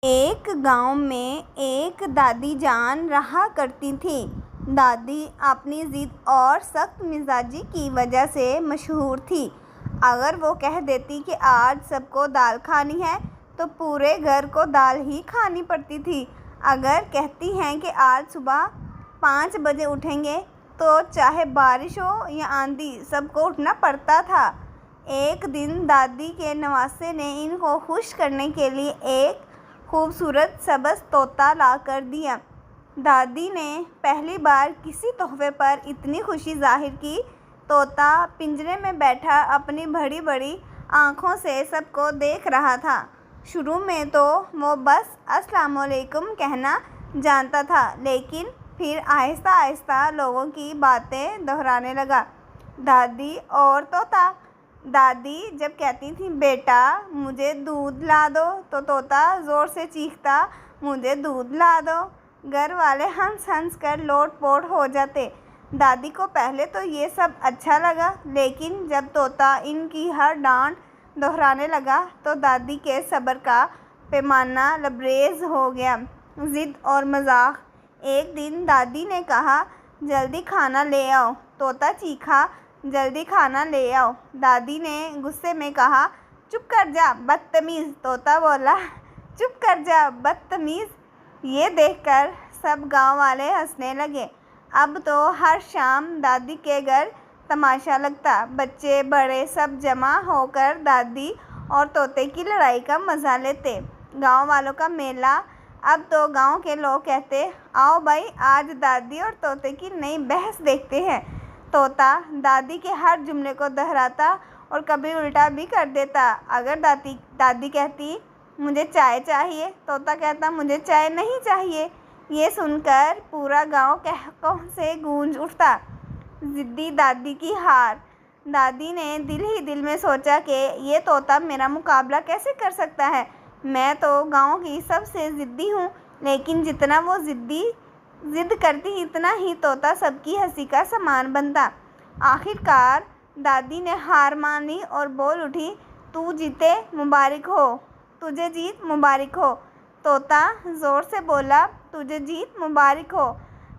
एक गांव में एक दादी जान रहा करती थी। दादी अपनी ज़िद और सख्त मिजाजी की वजह से मशहूर थी। अगर वो कह देती कि आज सबको दाल खानी है तो पूरे घर को दाल ही खानी पड़ती थी। अगर कहती हैं कि आज सुबह 5 बजे उठेंगे तो चाहे बारिश हो या आंधी सबको उठना पड़ता था। एक दिन दादी के नवासे ने इनको खुश करने के लिए एक खूबसूरत सब्ज़ तोता ला कर दिया। दादी ने पहली बार किसी तोहफे पर इतनी खुशी जाहिर की। तोता पिंजरे में बैठा अपनी बड़ी बड़ी आँखों से सबको देख रहा था। शुरू में तो वो बस अस्सलाम वालेकुम कहना जानता था, लेकिन फिर आहिस्ता आहिस्ता लोगों की बातें दोहराने लगा। दादी और तोता। दादी जब कहती थी बेटा मुझे दूध ला दो तो तोता ज़ोर से चीखता मुझे दूध ला दो। घर वाले हंस हंस कर लोटपोट हो जाते। दादी को पहले तो ये सब अच्छा लगा, लेकिन जब तोता इनकी हर डांट दोहराने लगा तो दादी के सब्र का पैमाना लबरेज हो गया। ज़िद और मजाक। एक दिन दादी ने कहा जल्दी खाना ले आओ। तोता चीखा जल्दी खाना ले आओ। दादी ने गुस्से में कहा चुप कर जा बदतमीज़। तोता बोला चुप कर जा बदतमीज़। ये देखकर सब गांव वाले हंसने लगे। अब तो हर शाम दादी के घर तमाशा लगता। बच्चे बड़े सब जमा होकर दादी और तोते की लड़ाई का मज़ा लेते। गांव वालों का मेला। अब तो गांव के लोग कहते आओ भाई आज दादी और तोते की नई बहस देखते हैं। तोता दादी के हर जुमले को दोहराता और कभी उल्टा भी कर देता। अगर दादी कहती मुझे चाय चाहिए, तोता कहता मुझे चाय नहीं चाहिए। ये सुनकर पूरा गांव कहकों से गूंज उठता। ज़िद्दी दादी की हार। दादी ने दिल ही दिल में सोचा कि ये तोता मेरा मुकाबला कैसे कर सकता है। मैं तो गांव की सबसे ज़िद्दी हूँ, लेकिन जितना वो ज़िद करती इतना ही तोता सबकी हंसी का सामान बनता। आखिरकार दादी ने हार मानी और बोल उठी तू जीते मुबारक हो, तुझे जीत मुबारक हो। तोता ज़ोर से बोला तुझे जीत मुबारक हो।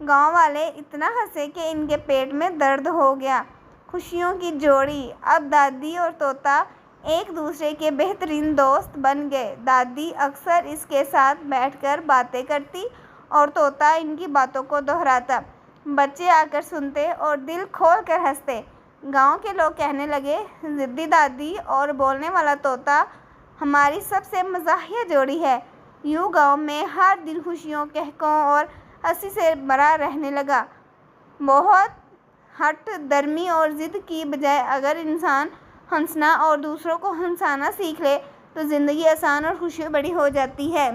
गांव वाले इतना हंसे कि इनके पेट में दर्द हो गया। खुशियों की जोड़ी। अब दादी और तोता एक दूसरे के बेहतरीन दोस्त बन गए। दादी अक्सर इसके साथ बैठकर बातें करती और तोता इनकी बातों को दोहराता। बच्चे आकर सुनते और दिल खोल कर हंसते। गांव के लोग कहने लगे ज़िद्दी दादी और बोलने वाला तोता हमारी सबसे मज़ाहिया जोड़ी है। यूँ गांव में हर दिन खुशियों कहकों और हंसी से भरा रहने लगा। बहुत हट दर्मी और ज़िद की बजाय अगर इंसान हंसना और दूसरों को हंसाना सीख ले तो ज़िंदगी आसान और खुशी बड़ी हो जाती है।